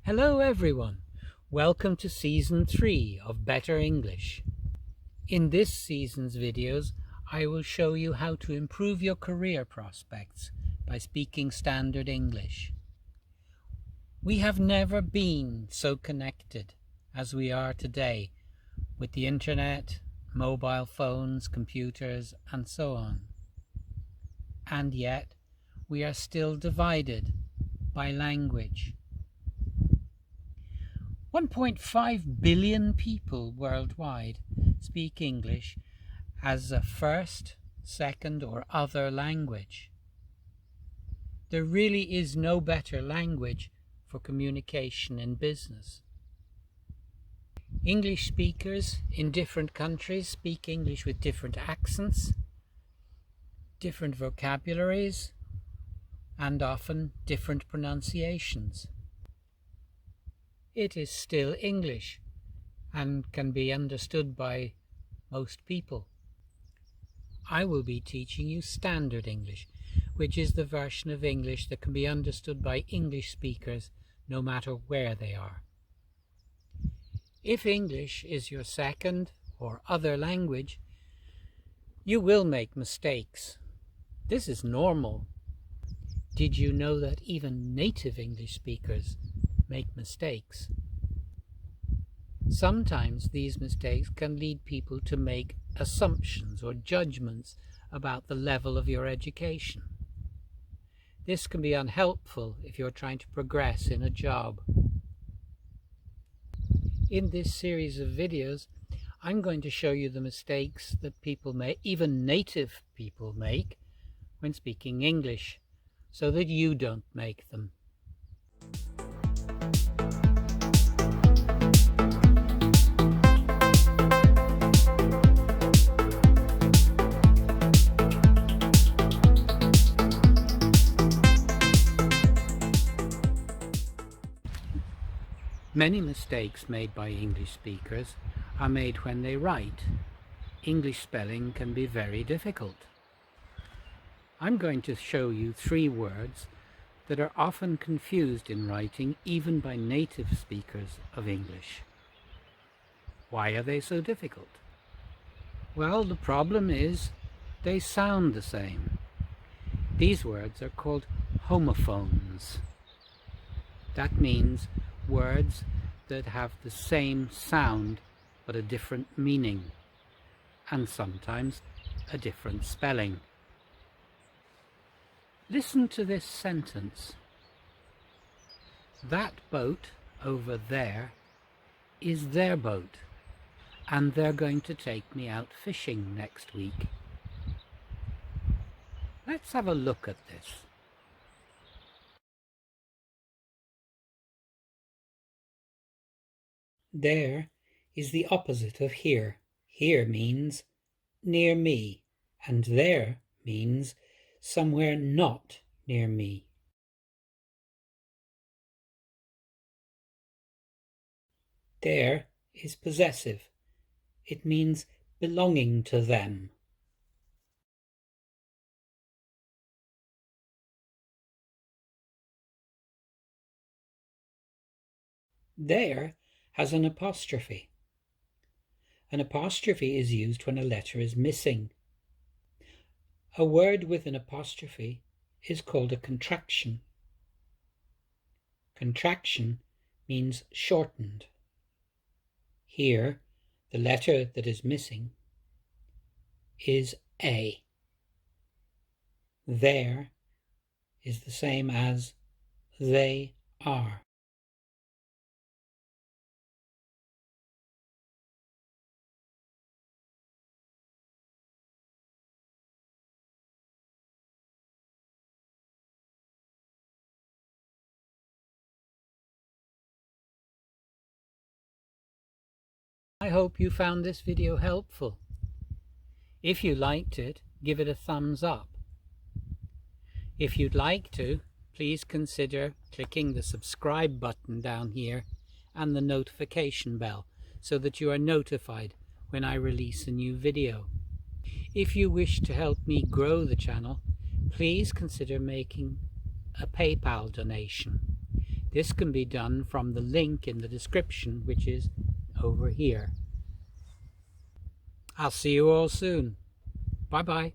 Hello everyone, welcome to Season 3 of Better English. In this season's videos, I will show you how to improve your career prospects by speaking standard English. We have never been so connected as we are today with the internet, mobile phones, computers, and so on. And yet, we are still divided by language. 1.5 billion people worldwide speak English as a first, second, or other language. There really is no better language for communication in business. English speakers in different countries speak English with different accents, different vocabularies, and often different pronunciations. It is still English and can be understood by most people. I will be teaching you Standard English, which is the version of English that can be understood by English speakers no matter where they are. If English is your second or other language, you will make mistakes. This is normal. Did you know that even native English speakers make mistakes? Sometimes these mistakes can lead people to make assumptions or judgments about the level of your education. This can be unhelpful if you're trying to progress in a job. In this series of videos, I'm going to show you the mistakes that people make, even native people make, when speaking English, so that you don't make them. Many mistakes made by English speakers are made when they write. English spelling can be very difficult. I'm going to show you 3 words that are often confused in writing even by native speakers of English. Why are they so difficult? Well, the problem is they sound the same. These words are called homophones. That means words that have the same sound but a different meaning, and sometimes a different spelling. Listen to this sentence. That boat over there is their boat, and they're going to take me out fishing next week. Let's have a look at this. There is the opposite of here. Here means near me, and there means somewhere not near me. There is possessive. It means belonging to them. There has an apostrophe. An apostrophe is used when a letter is missing. A word with an apostrophe is called a contraction. Contraction means shortened. Here, the letter that is missing is A. There is the same as they are. I hope you found this video helpful. If you liked it, give it a thumbs up. If you'd like to, please consider clicking the subscribe button down here and the notification bell so that you are notified when I release a new video. If you wish to help me grow the channel, please consider making a PayPal donation. This can be done from the link in the description, which is over here. I'll see you all soon. Bye bye.